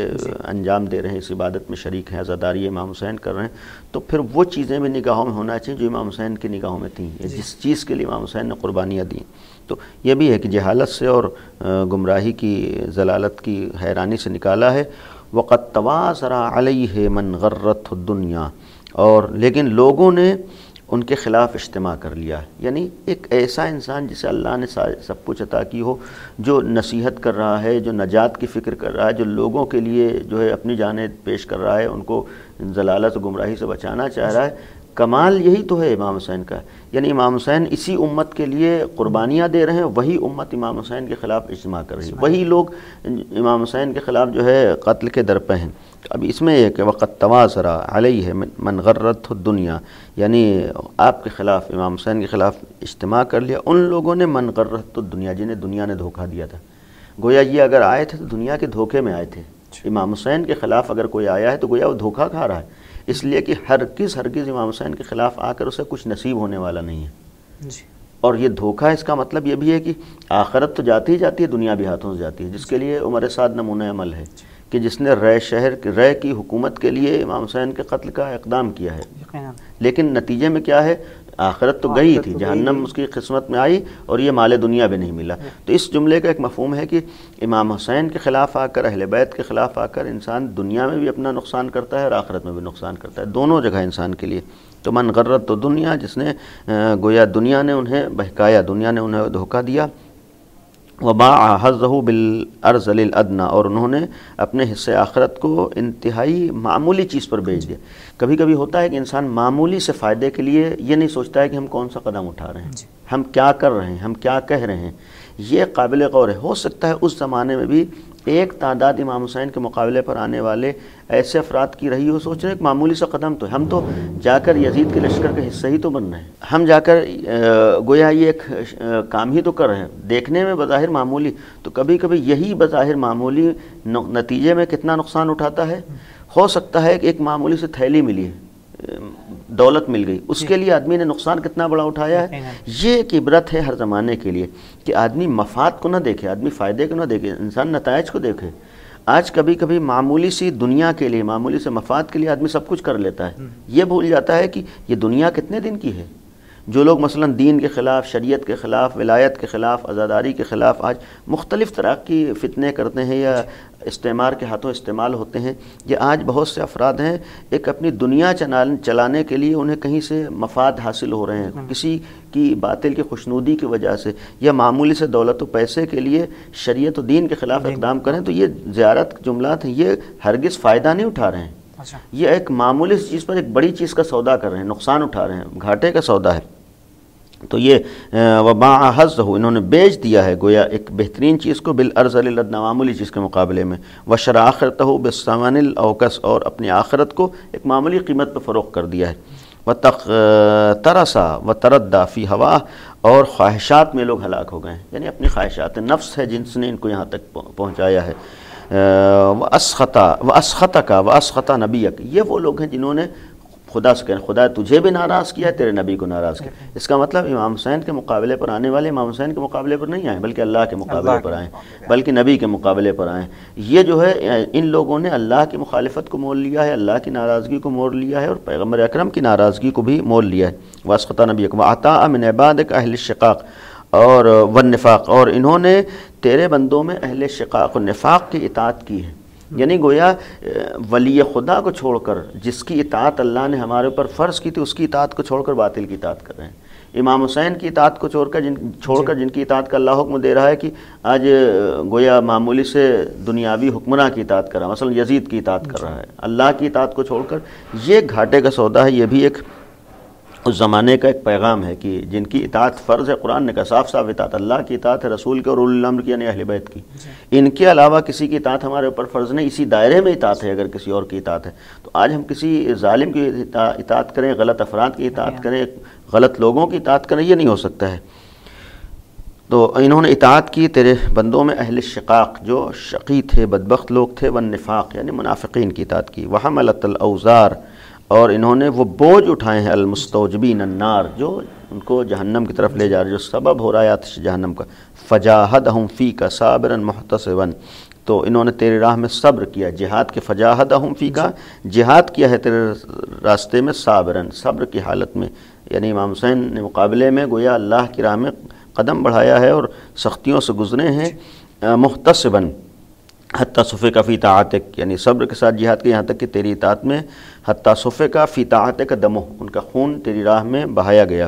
A: انجام دے رہے ہیں، اس عبادت میں شریک ہیں، عزاداری امام حسین کر رہے ہیں، تو پھر وہ چیزیں بھی نگاہوں میں ہونا چاہیے جو امام حسین کی نگاہوں میں تھیں، جس چیز کے لیے امام حسین نے قربانیاں دیں۔ تو یہ بھی ہے کہ جہالت سے اور گمراہی کی، ضلالت کی حیرانی سے نکالا ہے۔ وَقَدْ تَوَاصَرَ عَلَيْهِ مَنْ غَرَّتْهُ الدُّنْيَا، اور لیکن لوگوں نے ان کے خلاف اجتماع کر لیا ہے، یعنی ایک ایسا انسان جسے اللہ نے سب کچھ عطا کی ہو، جو نصیحت کر رہا ہے، جو نجات کی فکر کر رہا ہے، جو لوگوں کے لیے جو ہے اپنی جانیں پیش کر رہا ہے، ان کو ضلالت و گمراہی سے بچانا چاہ رہا ہے، کمال یہی تو ہے امام حسین کا، یعنی امام حسین اسی امت کے لیے قربانیاں دے رہے ہیں، وہی امت امام حسین کے خلاف اجتماع کر رہی ہے، وہی لوگ امام حسین کے خلاف جو ہے قتل کے در پہ ہیں۔ اب اس میں یہ کہ وقت تواصر علیہ من غرتہ الدنیا، یعنی آپ کے خلاف، امام حسین کے خلاف اجتماع کر لیا ان لوگوں نے من غرتہ الدنیا، جنہیں دنیا نے دھوکہ دیا تھا۔ گویا یہ اگر آئے تھے تو دنیا کے دھوکے میں آئے تھے، امام حسین کے خلاف اگر کوئی آیا ہے تو گویا وہ دھوکہ کھا رہا ہے، اس لیے کہ ہرگز امام حسین کے خلاف آ کر اسے کچھ نصیب ہونے والا نہیں ہے۔ اور یہ دھوکہ، اس کا مطلب یہ بھی ہے کہ آخرت تو جاتی ہی جاتی ہے، دنیا بھی ہاتھوں سے جاتی ہے، جس کے لیے عمر سعد نمونہ عمل ہے کہ جس نے رے کی حکومت کے لیے امام حسین کے قتل کا اقدام کیا ہے، لیکن نتیجے میں کیا ہے، آخرت تو گئی تھی، جہنم اس کی قسمت میں آئی اور یہ مال دنیا بھی نہیں ملا۔ تو اس جملے کا ایک مفہوم ہے کہ امام حسین کے خلاف آ کر، اہل بیت کے خلاف آ کر انسان دنیا میں بھی اپنا نقصان کرتا ہے اور آخرت میں بھی نقصان کرتا ہے، دونوں جگہ انسان کے لیے۔ تو من غرت تو دنیا، جس نے گویا دنیا نے انہیں بہکایا، دنیا نے انہیں دھوکہ دیا۔ وباع حظہ بالارذل الادنی، اور انہوں نے اپنے حصے آخرت کو انتہائی معمولی چیز پر بیچ دیا۔ کبھی کبھی ہوتا ہے کہ انسان معمولی سے فائدے کے لیے یہ نہیں سوچتا ہے کہ ہم کون سا قدم اٹھا رہے ہیں، ہم کیا کر رہے ہیں، ہم کیا کہہ رہے ہیں۔ یہ قابل غور ہے۔ ہو سکتا ہے اس زمانے میں بھی ایک تعداد امام حسین کے مقابلے پر آنے والے ایسے افراد کی رہی ہو، سوچ رہے ہیں ایک معمولی سا قدم تو ہے، ہم تو جا کر یزید کے لشکر کا حصہ ہی تو بن رہے ہیں، ہم جا کر گویا یہ ایک کام ہی تو کر رہے ہیں، دیکھنے میں بظاہر معمولی، تو کبھی کبھی یہی بظاہر معمولی نتیجے میں کتنا نقصان اٹھاتا ہے۔ ہو سکتا ہے کہ ایک معمولی سے تھیلی ملی ہے، دولت مل گئی، اس کے لیے آدمی نے نقصان کتنا بڑا اٹھایا ہے۔ یہ ایک عبرت ہے ہر زمانے کے لیے کہ آدمی مفاد کو نہ دیکھے، آدمی فائدے کو نہ دیکھے، انسان نتائج کو دیکھے۔ آج کبھی کبھی معمولی سی دنیا کے لیے، معمولی سے مفاد کے لیے آدمی سب کچھ کر لیتا ہے، یہ بھول جاتا ہے کہ یہ دنیا کتنے دن کی ہے۔ جو لوگ مثلا دین کے خلاف، شریعت کے خلاف، ولایت کے خلاف، عزاداری کے خلاف آج مختلف طرح کی فتنے کرتے ہیں یا استعمار کے ہاتھوں استعمال ہوتے ہیں، یہ آج بہت سے افراد ہیں ایک اپنی دنیا چلانے کے لیے انہیں کہیں سے مفاد حاصل ہو رہے ہیں، کسی کی باطل کی خوشنودی کی وجہ سے، یا معمولی سے دولت و پیسے کے لیے شریعت و دین کے خلاف اقدام کریں، تو یہ زیارت جملات ہیں، یہ ہرگز فائدہ نہیں اٹھا رہے ہیں، یہ ایک معمولی چیز پر ایک بڑی چیز کا سودا کر رہے ہیں، نقصان اٹھا رہے ہیں، گھاٹے کا سودا ہے۔ تو یہ وباع حظہ، انہوں نے بیچ دیا ہے گویا ایک بہترین چیز کو بالارذل الادنی، معمولی چیز کے مقابلے میں، وشرى آخرتہ بالثمن الاوکس، اور اپنی آخرت کو ایک معمولی قیمت پہ فروخت کر دیا ہے۔ وترسا وتردى فی ہواہ، اور خواہشات میں لوگ ہلاک ہو گئے ہیں، یعنی اپنی خواہشات، نفس ہے جنس نے ان کو یہاں تک پہنچایا ہے۔ واسخطک واسخط نبیک، یہ وہ لوگ ہیں جنہوں نے خدا سے کہنا، خدا تجھے بھی ناراض کیا ہے، تیرے نبی کو ناراض کیا۔ اس کا مطلب امام حسین کے مقابلے پر آنے والے امام حسین کے مقابلے پر نہیں آئے، بلکہ اللہ کے مقابلے پر آئے، بلکہ نبی کے مقابلے پر آئے۔ یہ جو ہے ان لوگوں نے اللہ کی مخالفت کو مول لیا ہے، اللہ کی ناراضگی کو مول لیا ہے، اور پیغمبر اکرم کی ناراضگی کو بھی مول لیا ہے۔ واسخط نبیک وعطاء من عبادک اہل الشقاق اور والنفاق، اور انہوں نے تیرے بندوں میں اہل شقاق و نفاق کی اطاعت کی ہے، یعنی گویا ولی خدا کو چھوڑ کر، جس کی اطاعت اللہ نے ہمارے اوپر فرض کی تھی، اس کی اطاعت کو چھوڑ کر باطل کی اطاعت کر رہے ہیں۔ امام حسین کی اطاعت کو چھوڑ کر جن کی اطاعت کا اللہ حکم دے رہا ہے کہ آج گویا معمولی سے دنیاوی حکمراں کی اطاعت کر رہا ہے، مثلا یزید کی اطاعت کر رہا ہے، اللہ کی اطاعت کو چھوڑ کر، یہ گھاٹے کا سودا ہے۔ یہ بھی ایک اس زمانے کا ایک پیغام ہے کہ جن کی اطاعت فرض ہے، قرآن نے کہا صاف صاف اطاعت اللہ کی اطاعت ہے، رسول کے اور اولی الامر کی یعنی اہل بیت کی، ان کے علاوہ کسی کی اطاعت ہمارے اوپر فرض نہیں، اسی دائرے میں اطاعت ہے اگر کسی اور کی اطاعت ہے۔ تو آج ہم کسی ظالم کی اطاعت کریں، غلط افراد کی اطاعت کریں، غلط لوگوں کی اطاعت کریں، یہ نہیں ہو سکتا ہے۔ تو انہوں نے اطاعت کی تیرے بندوں میں اہل شقاق، جو شقی تھے، بدبخت لوگ تھے، والنفاق یعنی منافقین کی اطاعت کی، وحملت الاوزار، اور انہوں نے وہ بوجھ اٹھائے ہیں، المستوجبین النار، جو ان کو جہنم کی طرف لے جا رہے، جو سبب ہو رہا ہے آتش جہنم کا، فجاہدہم فیک صابرا محتسبا، تو انہوں نے تیرے راہ میں صبر کیا، جہاد کے فجاہدہم فیک، جہاد کیا ہے تیرے راستے میں، صابرا صبر کی حالت میں، یعنی امام حسین نے مقابلے میں گویا اللہ کی راہ میں قدم بڑھایا ہے اور سختیوں سے گزرے ہیں، محتسبا حتیٰ صفق فی طاعتک، یعنی صبر کے ساتھ جہاد کے، یہاں تک کہ تیری اطاعت میں حتیٰ صفق فی طاعتک دمہ، ان کا خون تیری راہ میں بہایا گیا،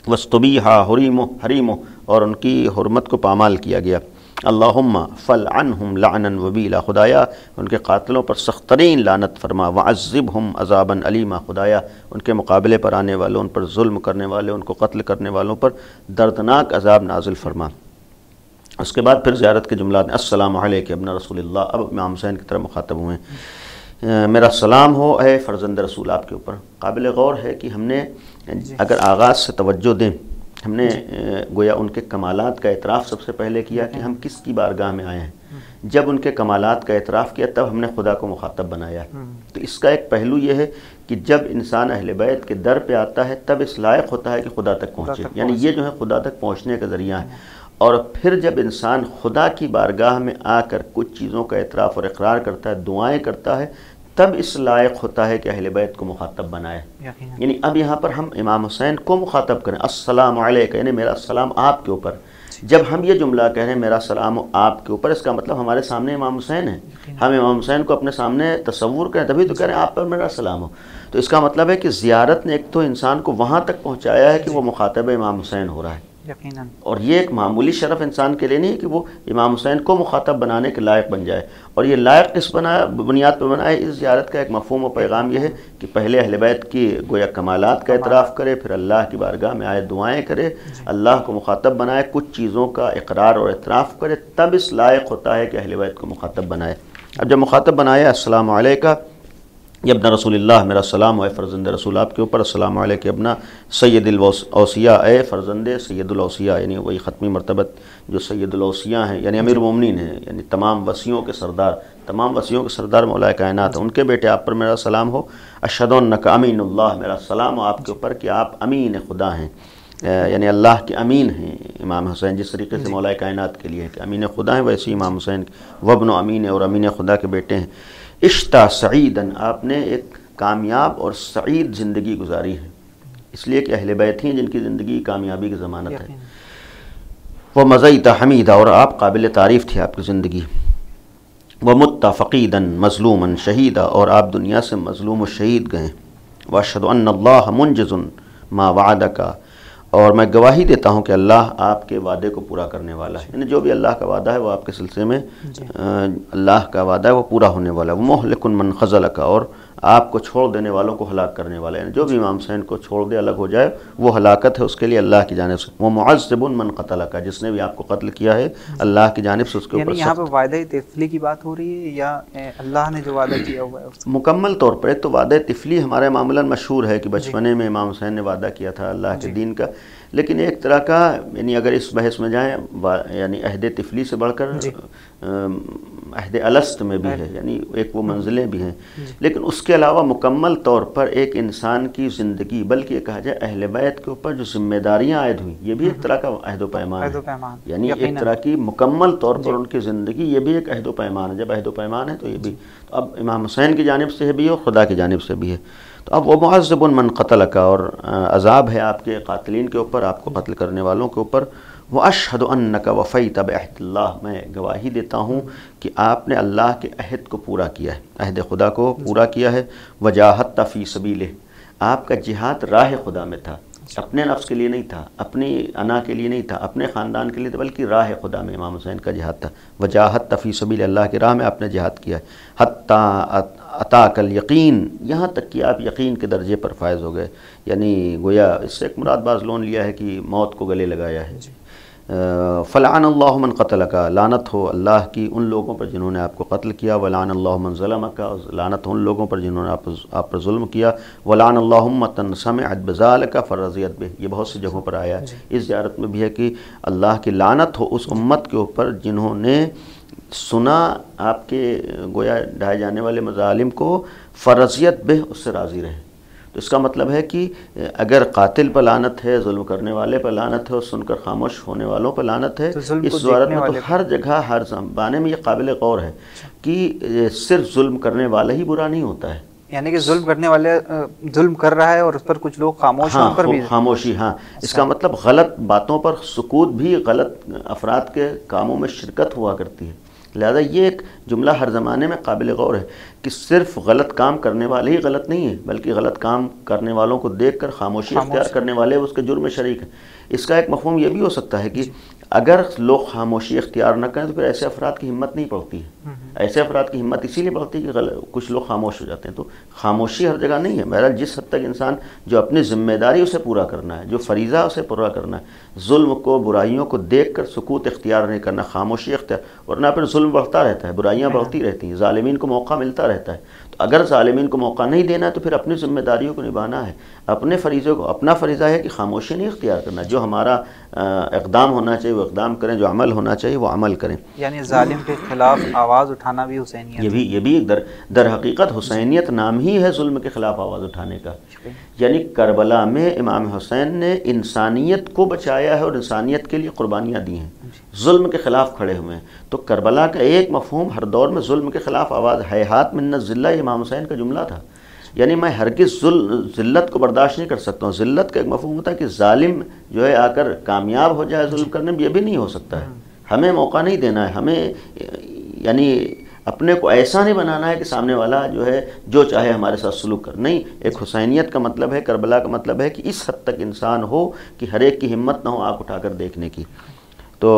A: واستبیحا حریمہ، اور ان کی حرمت کو پامال کیا گیا، اللہم فلعنہم لعنا وبیلا، خدایا ان کے قاتلوں پر سخت ترین لعنت فرما، وعذبہم عذابا علیما، خدایا ان کے مقابلے پر آنے والوں، ان پر ظلم کرنے والے، ان کو قتل کرنے والوں پر دردناک عذاب نازل فرما۔ اس کے بعد پھر زیارت کے جملات میں، السلام علیک ابن رسول اللہ، اب امام حسین کی طرف مخاطب ہوئے ہیں، میرا سلام ہو اے فرزند رسول آپ کے اوپر۔ قابل غور ہے کہ ہم نے اگر آغاز سے توجہ دیں، ہم نے گویا ان کے کمالات کا اعتراف سب سے پہلے کیا کہ ہم کس کی بارگاہ میں آئے ہیں، جب ان کے کمالات کا اعتراف کیا تب ہم نے خدا کو مخاطب بنایا۔ تو اس کا ایک پہلو یہ ہے کہ جب انسان اہل بیت کے در پہ آتا ہے تب اس لائق ہوتا ہے کہ خدا تک پہنچے، یعنی یہ جو ہے خدا تک پہنچنے کا ذریعہ ہے۔ اور پھر جب انسان خدا کی بارگاہ میں آ کر کچھ چیزوں کا اعتراف اور اقرار کرتا ہے، دعائیں کرتا ہے، تب اس لائق ہوتا ہے کہ اہل بیت کو مخاطب بنائے۔ یعنی اب یہاں پر ہم امام حسین کو مخاطب کریں، السلام علیکہ، یعنی میرا سلام آپ کے اوپر۔ جب ہم یہ جملہ کہہ رہے ہیں میرا سلام آپ کے اوپر، اس کا مطلب ہمارے سامنے امام حسین ہیں، ہم امام حسین کو اپنے سامنے تصور کریں، تبھی تو کہہ رہے ہیں آپ پر میرا سلام ہو۔ تو اس کا مطلب ہے کہ زیارت نے ایک تو انسان کو وہاں تک پہنچایا ہے کہ وہ مخاطب امام حسین ہو رہا ہے، اور یہ ایک معمولی شرف انسان کے لیے نہیں ہے کہ وہ امام حسین کو مخاطب بنانے کے لائق بن جائے۔ اور یہ لائق کس بنیاد پر بنائے، اس زیارت کا ایک مفہوم و پیغام یہ ہے کہ پہلے اہل بیت کی گویا کمالات کا اعتراف کرے، پھر اللہ کی بارگاہ میں آئے، دعائیں کرے، اللہ کو مخاطب بنائے، کچھ چیزوں کا اقرار اور اعتراف کرے، تب اس لائق ہوتا ہے کہ اہل بیت کو مخاطب بنائے۔ اب جب مخاطب بنایا، السلام علیکہ یا ابن رسول اللہ، میرا سلام اے فرزند رسول آپ کے اوپر، السلام علیکہ ابن سید الاوصیاء، اے فرزند سید الاوصیاء، یعنی وہی ختمی مرتبت جو سید الاوصیاء ہیں، یعنی امیر المومنین ہیں، یعنی تمام وصیوں کے سردار، تمام وصیوں کے سردار مولا کائنات ہیں، ان کے بیٹے آپ پر میرا سلام ہو۔ اشہد انک امین اللہ، میرا سلام ہو آپ کے اوپر کہ آپ امین خدا ہیں، یعنی اللہ کے امین ہیں امام حسین، جس طریقے سے مولا کائنات کے لیے کہ امین خدا ہیں، ویسے امام حسین وابن امین اور امین خدا کے بیٹے ہیں۔ اشتا سعیدن، آپ نے ایک کامیاب اور سعید زندگی گزاری ہے، اس لیے کہ اہل بیت ہیں جن کی زندگی کامیابی کی ضمانت ہے۔ وہ مزیت حمیدہ، اور آپ قابل تعریف تھی آپ کی زندگی۔ وہ متفقیدن مظلومن شہیدہ، اور آپ دنیا سے مظلوم و شہید گئے۔ واشہد ان اللہ منجز ما وعدک، اور میں گواہی دیتا ہوں کہ اللہ آپ کے وعدے کو پورا کرنے والا ہے، یعنی جو بھی اللہ کا وعدہ ہے وہ آپ کے سلسلے میں اللہ کا وعدہ ہے وہ پورا ہونے والا ہے۔ وہ مہلک من خذلک، اور آپ کو چھوڑ دینے والوں کو ہلاک کرنے والا ہے، یعنی جو بھی امام حسین کو چھوڑ دے، الگ ہو جائے، وہ ہلاکت ہے اس کے لیے اللہ کی جانب سے۔ وہ معذب من قتلک، جس نے بھی آپ کو قتل کیا ہے اللہ کی جانب سے اس کے اوپر۔
B: یعنی یہاں پہ وعدہ طفلی کی بات ہو رہی ہے یا اللہ نے جو وعدہ کیا ہوا ہے؟
A: مکمل طور پر ایک تو وعدہ طفلی ہمارے معمولاً مشہور ہے کہ بچپنے میں امام حسین نے وعدہ کیا تھا اللہ کے دین کا، لیکن ایک طرح کا یعنی اگر اس بحث میں جائیں یعنی عہد طفلی سے بڑھ کر عہد الست میں بھی ہے، یعنی ایک وہ منزلیں بھی ہیں، لیکن اس کے علاوہ مکمل طور پر ایک انسان کی زندگی، بلکہ یہ کہا جائے اہل بیت کے اوپر جو ذمہ داریاں عائد ہوئیں، یہ بھی ایک طرح کا عہد و پیمان ہے، یعنی ایک طرح کی مکمل طور پر ان کی زندگی، یہ بھی ایک عہد و پیمان ہے۔ جب عہد و پیمان ہے تو یہ بھی تو اب امام حسین کی جانب سے بھی ہے اور خدا کی جانب سے بھی ہے۔ تو اب وہ معذب من قتلک، اور عذاب ہے آپ کے قاتلین کے اوپر، آپ کو قتل کرنے والوں کے اوپر۔ واشہد انک وفیت بعہد اللہ، میں گواہی دیتا ہوں کہ آپ نے اللہ کے عہد کو پورا کیا ہے، عہد خدا کو پورا کیا ہے۔ وجاہدت فی سبیلہ، آپ کا جہاد راہ خدا میں تھا، اپنے نفس کے لیے نہیں تھا، اپنی انا کے لیے نہیں تھا، اپنے خاندان کے لیے تھا، بلکہ راہ خدا میں امام حسین کا جہاد تھا۔ وجاہدت فی سبیل اللہ کی راہ میں آپ نے جہاد کیا ہے، حتیٰ اتاک الیقین، یہاں تک کہ آپ یقین کے درجے پر فائز ہو گئے، یعنی گویا اس سے ایک مراد باز لون لیا ہے کہ موت کو گلے لگایا ہے۔ فلعن اللہ من قتلک، لعنت ہو اللہ کی ان لوگوں پر جنہوں نے آپ کو قتل کیا، ولعن اللہ من ظلمک، لعنت ہو ان لوگوں پر جنہوں نے آپ پر ظلم کیا، ولعن اللہ امۃ سمعت بذلک فرضیت بہ، یہ بہت سی جگہوں پر آیا ہے۔ اس زیارت میں بھی ہے کہ اللہ کی لعنت ہو اس امت کے اوپر جنہوں نے سنا آپ کے گویا ڈھائے جانے والے مظالم کو، فرضیت بہ، اس سے راضی رہے۔ تو اس کا مطلب ہے کہ اگر قاتل پر لعنت ہے، ظلم کرنے والے پر لعنت ہے، اور سن کر خاموش ہونے والوں پر لعنت ہے، اس زیارت میں تو ہر جگہ ہر زمانے میں یہ قابل غور ہے کہ صرف ظلم کرنے والا ہی برا نہیں ہوتا ہے،
B: یعنی کہ ظلم کرنے والے ظلم کر رہا ہے اور اس پر کچھ لوگ خاموش ہیں، ان پر بھی
A: خاموشی، ہاں، اس کا مطلب غلط باتوں پر سکوت بھی غلط افراد کے کاموں میں شرکت ہوا کرتی ہے۔ لہذا یہ ایک جملہ ہر زمانے میں قابل غور ہے کہ صرف غلط کام کرنے والے ہی غلط نہیں ہیں، بلکہ غلط کام کرنے والوں کو دیکھ کر خاموشی اختیار کرنے والے اس کے جرم میں شریک ہیں۔ اس کا ایک مفہوم یہ بھی ہو سکتا ہے کہ اگر لوگ خاموشی اختیار نہ کریں تو پھر ایسے افراد کی ہمت نہیں پڑتی ہے، ایسے افراد کی ہمت اسی لیے پڑتی ہے کہ کچھ لوگ خاموش ہو جاتے ہیں۔ تو خاموشی ہر جگہ نہیں ہے، بہرحال جس حد تک انسان جو اپنی ذمہ داری اسے پورا کرنا ہے، جو فریضہ اسے پورا کرنا ہے، ظلم کو، برائیوں کو دیکھ کر سکوت اختیار نہیں کرنا، خاموشی اختیار، ورنہ پھر ظلم بڑھتا رہتا ہے، برائیاں بڑھتی رہتی ہیں، ظالمین کو موقع ملتا رہتا ہے۔ تو اگر ظالمین کو موقع نہیں دینا ہے تو پھر اپنی ذمہ داریوں کو نبھانا ہے، اپنے فریضے کو، اپنا فریضہ ہے کہ خاموشی نہیں اختیار کرنا، جو ہمارا اقدام ہونا چاہیے وہ اقدام کریں، جو عمل ہونا چاہیے وہ عمل کریں۔
B: یعنی ظالم کے خلاف آواز اٹھانا بھی حسینیت،
A: یہ بھی در حقیقت حسینیت نام ہی ہے ظلم کے خلاف آواز اٹھانے کا۔ یعنی کربلا میں امام حسین نے انسانیت کو بچایا ہے اور انسانیت کے لیے قربانیاں دی ہیں، ظلم کے خلاف کھڑے ہوئے ہیں۔ تو کربلا کا ایک مفہوم ہر دور میں ظلم کے خلاف آواز، ہیہات من الذلہ، یہ امام حسین کا جملہ تھا، یعنی میں ہرگز ذلت کو برداشت نہیں کر سکتا ہوں۔ ذلت کا ایک مفہوم ہوتا ہے کہ ظالم جو ہے آ کر کامیاب ہو جائے ظلم کرنے میں، یہ بھی نہیں ہو سکتا ہے، ہمیں موقع نہیں دینا ہے، ہمیں یعنی اپنے کو ایسا نہیں بنانا ہے کہ سامنے والا جو ہے جو چاہے ہمارے ساتھ سلوک کر، نہیں۔ ایک حسینیت کا مطلب ہے، کربلا کا مطلب ہے کہ اس حد تک انسان ہو کہ ہر ایک کی ہمت نہ ہو آنکھ اٹھا کر دیکھنے کی۔ تو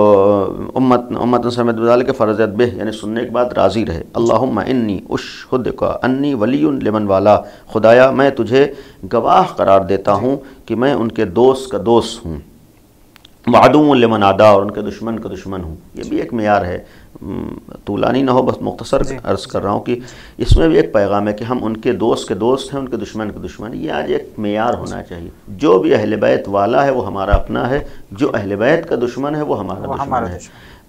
A: امت سمعت بذلک فرضیت بہ، یعنی سننے کے بعد راضی رہے۔ اللہم انی اشہدک انی ولی لمن والا، خدایا میں تجھے گواہ قرار دیتا ہوں کہ میں ان کے دوست کا دوست ہوں، وعدو لمن عدا، اور ان کے دشمن کا دشمن ہوں۔ یہ بھی ایک معیار ہے، طولانی نہ ہو، بس مختصر عرض کر رہا ہوں کہ اس میں بھی ایک پیغام ہے کہ ہم ان کے دوست ہیں، ان کے دشمن کے دشمن۔ یہ آج ایک معیار ہونا چاہیے، جو بھی اہل بیت والا ہے وہ ہمارا اپنا ہے، جو اہل بیت کا دشمن ہے وہ ہمارا دشمن ہے۔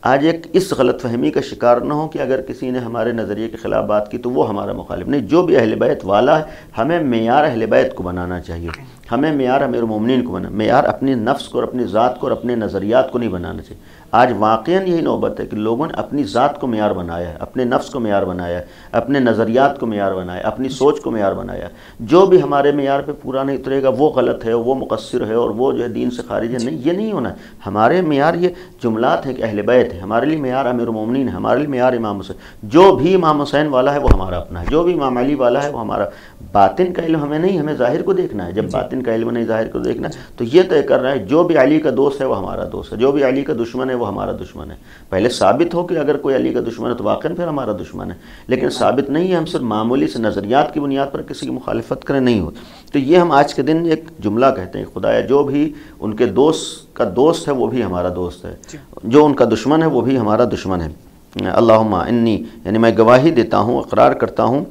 A: آج ایک اس غلط فہمی کا شکار نہ ہو کہ اگر کسی نے ہمارے نظریے کے خلاف بات کی تو وہ ہمارا مخالف، نہیں، جو بھی اہل بیت والا ہے ہمیں معیار اہل بیت کو بنانا چاہیے، ہمیں معیار امیر المومنین کو بنانا، معیار اپنی نفس کو اور اپنی ذات کو اور اپنے نظریات کو نہیں بنانا چاہیے۔ آج واقعاً یہی نوبت ہے کہ لوگوں نے اپنی ذات کو معیار بنایا ہے، اپنے نفس کو معیار بنایا ہے، اپنے نظریات کو معیار بنایا ہے، اپنی سوچ کو معیار بنایا ہے۔ جو بھی ہمارے معیار پہ پورا نہیں اترے گا وہ غلط ہے، وہ مقصر ہے، اور وہ جو ہے دین سے خارج ہے، نہیں، یہ نہیں ہونا ہے۔ ہمارے معیار یہ جملات ہیں کہ اہل بیت ہے، ہمارے لیے معیار امیر المومنین ہے، ہمارے لیے معیار امام حسین، جو بھی امام حسین والا ہے وہ ہمارا اپنا ہے، جو بھی امام علی والا ہے وہ ہمارا۔ باطن کا علم ہمیں نہیں، ہمیں ظاہر کو دیکھنا ہے۔ جب باطن کا علم نہیں، ظاہر کو دیکھنا ہے، تو یہ طے کر رہا ہے جو بھی علی کا دوست ہے وہ ہمارا دوست ہے، جو بھی علی کا دشمن ہے وہ ہمارا دشمن ہے۔ پہلے ثابت ہو کہ اگر کوئی علی کا دشمن ہے تو واقعاً پھر ہمارا دشمن ہے، لیکن ثابت نہیں ہے، ہم صرف معمولی سے نظریات کی بنیاد پر کسی کی مخالفت کریں نہیں ہوتی۔ تو یہ ہم آج کے دن ایک جملہ کہتے ہیں، خدایا جو بھی ان کے دوست کا دوست ہے وہ بھی ہمارا دوست ہے، جو ان کا دشمن ہے وہ بھی ہمارا دشمن ہے۔ اللہم انی، یعنی میں گواہی دیتا ہوں، اقرار کرتا ہوں،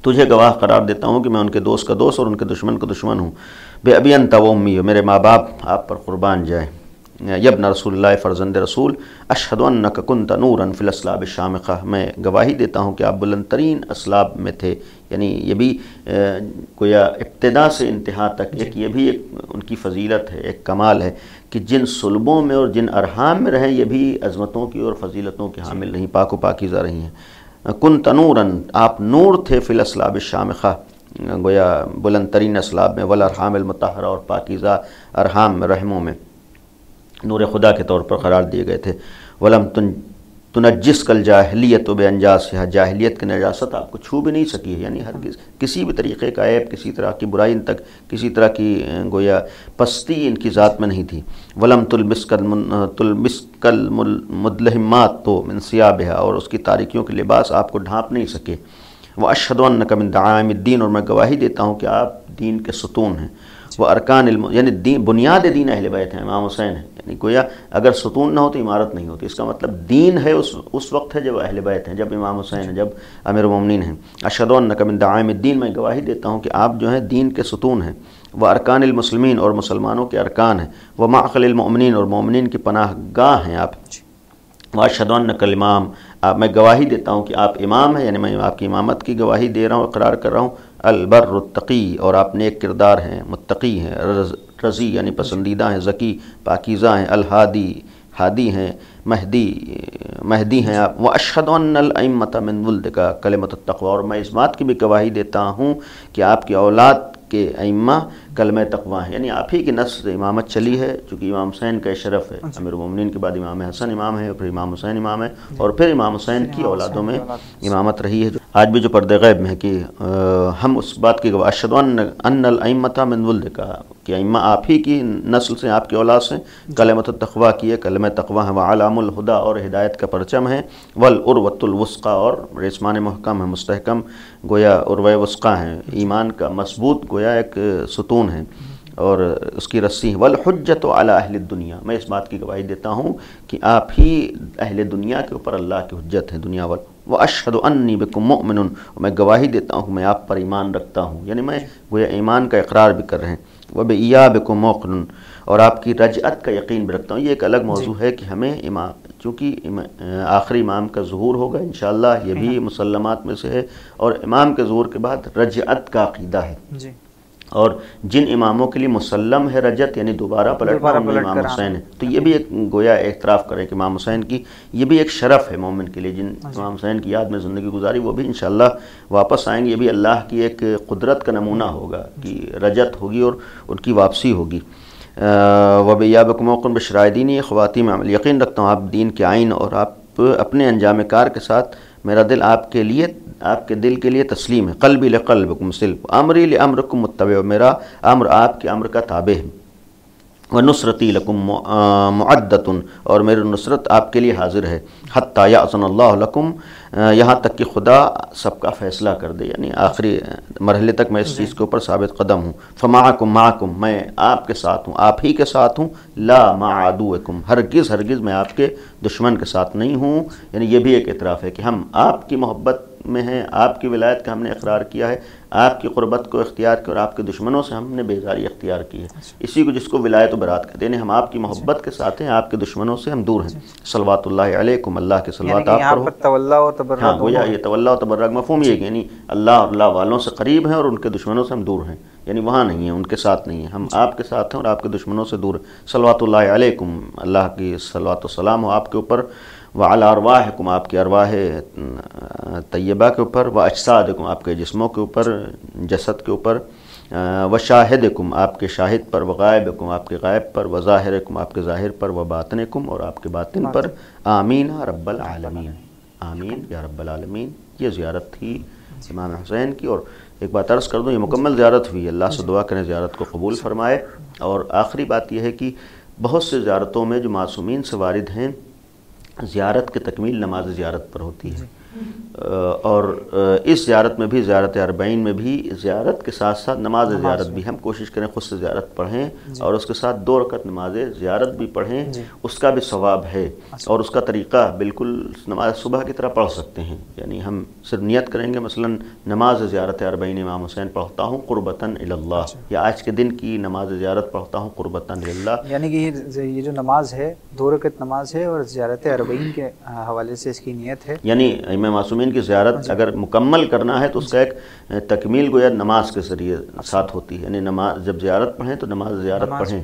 A: تجھے گواہ قرار دیتا ہوں کہ میں ان کے دوست کا دوست اور ان کے دشمن کا دشمن ہوں۔ بے ابی انت و امی، میرے ماں باپ آپ پر قربان جائیں۔ یبن رسول اللہ، فرزند رسول، اشہد انک کنت نورا فی الاسلاب الشامخہ، میں گواہی دیتا ہوں کہ آپ بلند ترین اسلاب میں تھے۔ یعنی یہ بھی گویا ابتدا سے انتہا تک ایک یہ بھی ایک ان کی فضیلت ہے، ایک کمال ہے کہ جن صلبوں میں اور جن ارحام میں رہیں یہ بھی عظمتوں کی اور فضیلتوں کے حامل رہیں، پاک و پاکیزہ رہی ہیں۔ کنت نورا، آپ نور تھے، فی الاسلاب الشامخہ، گویا بلند ترین اسلاب میں، والارحام المطہرہ، اور پاکیزہ ارحام میں، رحموں میں نور خدا کے طور پر قرار دیے گئے تھے۔ تنجس کل جاہلیت و بے انجاز سے، جاہلیت کی نجاست آپ کو چھو بھی نہیں سکی ہے، یعنی ہرگز کسی بھی طریقے کا عیب، کسی طرح کی برائی، ان تک کسی طرح کی گویا پستی ان کی ذات میں نہیں تھی۔ ولم تلبس کل مدلہمات تو من ثیابہا، اور اس کی تاریکیوں کے لباس آپ کو ڈھانپ نہیں سکے۔ واشہد انک من دعائم الدین، اور میں گواہی دیتا ہوں کہ آپ دین کے ستون ہیں۔ وہ ارکان یعنی بنیاد دین اہل بیت ہیں، امام حسین ہیں، یعنی گویا اگر ستون نہ ہو تو عمارت نہیں ہوتی، اس کا مطلب دین ہے اس وقت ہے جب اہل بیت ہیں، جب امام حسین ہیں، جب امیر المومنین ہیں۔ اشہد انک من دعائم الدین، میں گواہی دیتا ہوں کہ آپ جو ہیں دین کے ستون ہیں۔ وہ ارکان المسلمین، اور مسلمانوں کے ارکان ہیں۔ وہ معقل المؤمنین، اور مومنین کی پناہ گاہ ہیں آپ۔ واشہد انک الامام، میں گواہی دیتا ہوں کہ آپ امام ہیں، یعنی میں آپ کی امامت کی گواہی دے رہا ہوں، اقرار کر رہا ہوں۔ البر التقی، اور آپ نیک کردار ہیں، متقی ہیں، رضی یعنی پسندیدہ ہیں، ذکی پاکیزہ ہیں، الہادی ہادی ہیں، مہدی ہیں آپ۔ واشہد ان الائمۃ من ولدک کلمۃ التقوی، اور میں اس بات کی بھی گواہی دیتا ہوں کہ آپ کی اولاد کے ائمہ کلمہ تقوی ہیں، یعنی آپ ہی کی نسل امامت چلی ہے، چونکہ امام حسین کا شرف ہے، امیر المومنین کے بعد امام حسن امام ہے، پھر امام حسین امام ہے، اور پھر امام حسین کی اولادوں میں امامت رہی ہے۔ آج بھی جو پردہ غیب میں ہے کہ ہم اس بات کی گواہ، اشہد ان الائمۃ من ولدک، کہ ائمہ آپ ہی کی نسل سے، آپ کی اولاد سے کلمۃ التقوی کی ہے، کلمہ تقوی ہے۔ وعلام الہدی، اور ہدایت کا پرچم ہے۔ والعروۃ الوثقی، اور ریسمان محکم ہے، مستحکم گویا عروہ وثقی ہیں، ایمان کا مضبوط گویا ایک ستون ہے اور اس کی رسی ہے۔ والحجۃ علی اہل الدنیا، میں اس بات کی گواہی دیتا ہوں کہ آپ ہی اہل دنیا کے اوپر اللہ کی حجت ہے، دنیا وال۔ واشہد انی بکم مؤمن، میں گواہی دیتا ہوں کہ میں آپ پر ایمان رکھتا ہوں، یعنی میں گویا ایمان کا اقرار بھی کر رہے ہیں۔ وبایابکم موقن، اور آپ کی رجعت کا یقین بھی رکھتا ہوں۔ یہ ایک الگ موضوع ہے کہ ہمیں چونکہ آخری امام کا ظہور ہوگا انشاءاللہ، یہ بھی مسلمات میں سے ہے، اور امام کے ظہور کے بعد رجعت کا عقیدہ ہے، اور جن اماموں کے لیے مسلم ہے رجعت یعنی دوبارہ پلٹنا، امام حسین ہے، تو یہ بھی ایک گویا اعتراف کریں کہ امام حسین کی یہ بھی ایک شرف ہے مومن کے لیے، جن امام حسین کی یاد میں زندگی گزاری وہ بھی انشاءاللہ واپس آئیں گے۔ یہ بھی اللہ کی ایک قدرت کا نمونہ ہوگا کہ رجعت ہوگی اور ان کی واپسی ہوگی۔ وبایابکم موقن بشرائع دینی، خواتین میں عمل، یقین رکھتا ہوں آپ دین کے آئین اور آپ اپنے انجام کار کے ساتھ، میرا دل آپ کے لیے، آپ کے دل کے لیے تسلیم ہے۔ قلبی لقلبکم سلم، امری لامرکم متبع، میرا امر آپ کے امر کا تابع ہے۔ ونصرتی لکم معدۃ، اور میری نصرت آپ کے لیے حاضر ہے۔ حتی یأذن اللہ لکم، یہاں تک کہ خدا سب کا فیصلہ کر دے، یعنی آخری مرحلے تک میں اس چیز کے اوپر ثابت قدم ہوں۔ فمعکم، معکم، میں آپ کے ساتھ ہوں، آپ ہی کے ساتھ ہوں۔ لا مع عدوکم، ہرگز میں آپ کے دشمن کے ساتھ نہیں ہوں، یعنی یہ بھی ایک اعتراف ہے کہ ہم آپ کی محبت میں ہیں، آپ کی ولایت کا ہم نے اقرار کیا ہے، آپ کی قربت کو اختیار کیا، اور آپ کے دشمنوں سے ہم نے بیزاری اختیار کی ہے، اسی کو جس کو ولایت و برات کہتے ہیں۔ ہم آپ کی محبت کے ساتھ ہیں، آپ کے دشمنوں سے ہم دور ہیں۔ صلوات اللہ علیکم، اللہ کے صلوات آپ پر ہو۔ ہاں گویا یہ تولا و تبرع مفہوم یہ ہے کہ یعنی اللہ اور اللہ والوں سے قریب ہیں اور ان کے دشمنوں سے ہم دور ہیں، یعنی وہاں نہیں ہیں، ان کے ساتھ نہیں ہیں، ہم آپ کے ساتھ ہیں اور آپ کے دشمنوں سے دور ہیں۔ صلوات اللہ علیکم، اللہ کی صلوات و سلام ہو آپ کے اوپر۔ وعلی ارواحکم، آپ کی ارواح طیبہ کے اوپر۔ واجسادکم، آپ کے جسموں کے اوپر، جسد کے اوپر۔ وشاہدکم، آپ کے شاہد پر۔ وغائبکم، آپ کے غائب پر۔ وظاہرکم، آپ کے ظاہر پر۔ وباطنکم، اور آپ کے باطن پر۔ آمین رب العالمین، آمین یا رب العالمین۔ یہ زیارت تھی امام حسین کی، اور ایک بات عرض کر دوں، یہ مکمل زیارت ہوئی، اللہ سے دعا کریں زیارت کو قبول فرمائے۔ اور آخری بات یہ ہے کہ بہت سے زیارتوں میں جو معصومین سے وارد ہیں، زیارت کی تکمیل نماز زیارت پر ہوتی ہے، اور اس زیارت میں بھی، زیارت اربعین میں بھی زیارت کے ساتھ ساتھ نماز زیارت بھی ہم کوشش کریں خود سے زیارت پڑھیں، اور اس کے ساتھ 2 رکعت نماز زیارت بھی پڑھیں، اس کا بھی ثواب ہے، اور اس کا طریقہ بالکل نماز صبح کی طرح پڑھ سکتے ہیں، یعنی ہم صرف نیت کریں گے مثلا نماز زیارت اربعین امام حسین پڑھتا ہوں قربتاً الی اللہ، یا آج کے دن کی نماز زیارت پڑھتا ہوں قربتاً الی اللہ،
B: یعنی کہ یہ جو نماز ہے 2 رکعت نماز ہے، اور زیارت اربعین کے حوالے سے اس کی نیت ہے،
A: یعنی امام معصومین کی زیارت اگر مکمل کرنا ہے تو اس کا ایک تکمیل گویا نماز کے ذریعے ساتھ ہوتی ہے، یعنی نماز جب زیارت پڑھیں تو نماز زیارت پڑھیں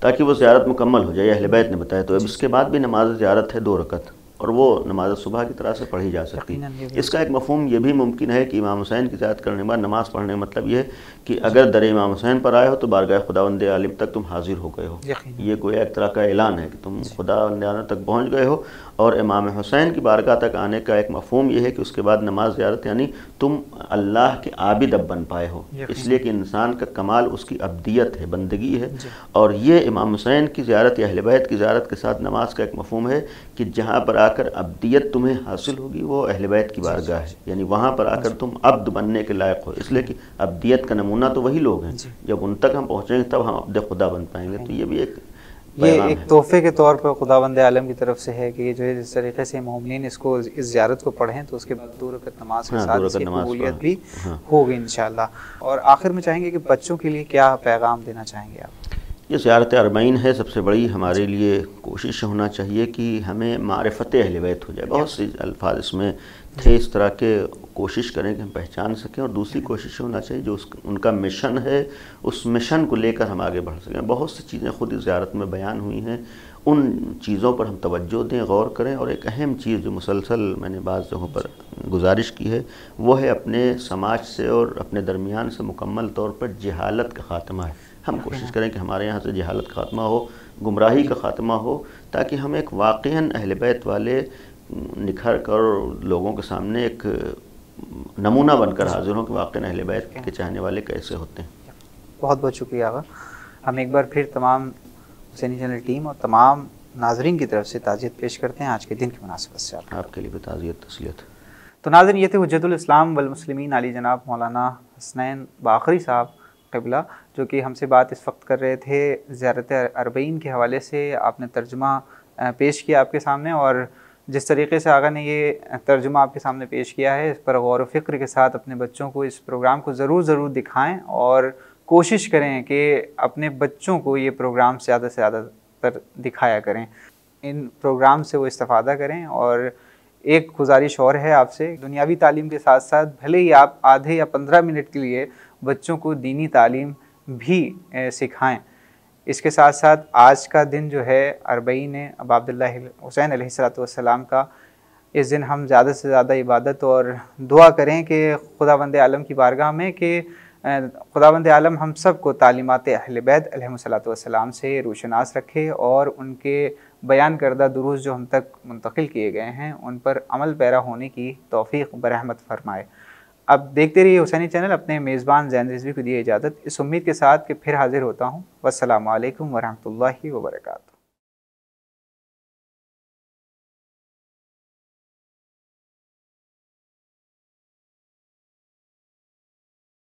A: تاکہ وہ زیارت مکمل ہو جائے، اہل بیت نے بتایا۔ تو اب اس کے بعد بھی نماز زیارت ہے 2 رکعت، اور وہ نماز صبح کی طرح سے پڑھی جا سکتی ہے۔ اس کا ایک مفہوم یہ بھی ممکن ہے کہ امام حسین کی زیارت کرنے کے بعد نماز پڑھنے کا مطلب یہ ہے کہ اگر در امام حسین پر آئے ہو تو بارگاہ خداوند عالم تک تم حاضر ہو گئے ہو، یہ کوئی ایک طرح کا اعلان ہے کہ تم خداوند عالم تک پہنچ گئے ہو۔ اور امام حسین کی بارگاہ تک آنے کا ایک مفہوم یہ ہے کہ اس کے بعد نماز زیارت، یعنی تم اللہ کے عابد اب بن پائے ہو، اس لیے کہ انسان کا کمال اس کی عبدیت ہے، بندگی ہے۔ اور یہ امام حسین کی زیارت یا اہل بیت کی زیارت کے ساتھ نماز کا ایک مفہوم ہے کہ جہاں پر آ کر عبدیت تمہیں حاصل ہوگی وہ اہل بیت کی بارگاہ ہے، یعنی وہاں پر آ کر تم عبد بننے کے لائق ہو، اس لیے کہ عبدیت کا نمونہ تو وہی لوگ ہیں، جب ان تک ہم پہنچیں گے تب ہم عبد خدا بن پائیں گے۔ تو یہ بھی ایک
B: تحفے کے طور پر خداوند عالم کی طرف سے ہے کہ یہ جو ہے جس طریقے سے مومنین اس زیارت کو پڑھیں تو اس کے بعد 2 رکعت نماز کے ساتھ اس کی قبولیت بھی ہوگی انشاءاللہ۔ اور آخر میں چاہیں گے کہ بچوں کے لیے کیا پیغام دینا چاہیں گے آپ؟
A: یہ زیارت اربعین ہے، سب سے بڑی ہمارے لیے کوشش ہونا چاہیے کہ ہمیں معرفت اہل بیت ہو جائے۔ بہت سی الفاظ اس میں تھے اس طرح کے، کوشش کریں کہ ہم پہچان سکیں، اور دوسری کوشش ہونا چاہیے جو ان کا مشن ہے اس مشن کو لے کر ہم آگے بڑھ سکیں۔ بہت سی چیزیں خود اس زیارت میں بیان ہوئی ہیں، ان چیزوں پر ہم توجہ دیں، غور کریں۔ اور ایک اہم چیز جو مسلسل میں نے بعض جگہوں پر گزارش کی ہے وہ ہے اپنے سماج سے اور اپنے درمیان سے مکمل طور پر جہالت کا خاتمہ ہے۔ ہم کوشش کریں کہ ہمارے یہاں سے جہالت کا خاتمہ ہو، گمراہی کا خاتمہ ہو، تاکہ ہم ایک واقعاً اہل بیت والے نکھر کر لوگوں کے سامنے ایک نمونہ بن کر حاضر ہوں کہ واقعاً اہل بیت کے چاہنے والے کیسے ہوتے ہیں۔
B: بہت بہت شکریہ آقا۔ ہم ایک بار پھر تمام حسینی چینل ٹیم اور تمام ناظرین کی طرف سے تعزیت پیش کرتے ہیں آج کے دن کی مناسبت سے۔
A: آپ کے لیے بھی تعزیت، تسلیت۔
B: تو ناظرین، یہ تھے حجت الاسلام والمسلمین علی جناب مولانا حسنین باقری صاحب قبلہ، جو کہ ہم سے بات اس وقت کر رہے تھے زیارت اربعین کے حوالے سے۔ آپ نے ترجمہ پیش کیا آپ کے سامنے، اور جس طریقے سے آقا نے یہ ترجمہ آپ کے سامنے پیش کیا ہے اس پر غور و فکر کے ساتھ اپنے بچوں کو اس پروگرام کو ضرور دکھائیں، اور کوشش کریں کہ اپنے بچوں کو یہ پروگرام زیادہ سے زیادہ تر دکھایا کریں، ان پروگرام سے وہ استفادہ کریں۔ اور ایک گزارش اور ہے آپ سے، دنیاوی تعلیم کے ساتھ ساتھ بھلے ہی آپ آدھے یا 15 منٹ کے لیے بچوں کو دینی تعلیم بھی سکھائیں۔ اس کے ساتھ ساتھ آج کا دن جو ہے اربعین اب عبداللہ حسین علیہ السلام کا، اس دن ہم زیادہ سے زیادہ عبادت اور دعا کریں کہ خداوند عالم کی بارگاہ میں کہ خداوند عالم ہم سب کو تعلیمات اہل بیت علیہم السلام سے روشناس رکھے، اور ان کے بیان کردہ دروس جو ہم تک منتقل کیے گئے ہیں ان پر عمل پیرا ہونے کی توفیق برحمت فرمائے۔ اب دیکھتے رہیے حسینی چینل۔ اپنے میزبان زین رضوی کو دیے اجازت، اس امید کے ساتھ کہ پھر حاضر ہوتا ہوں۔ والسلام علیکم ورحمۃ اللہ وبرکاتہ۔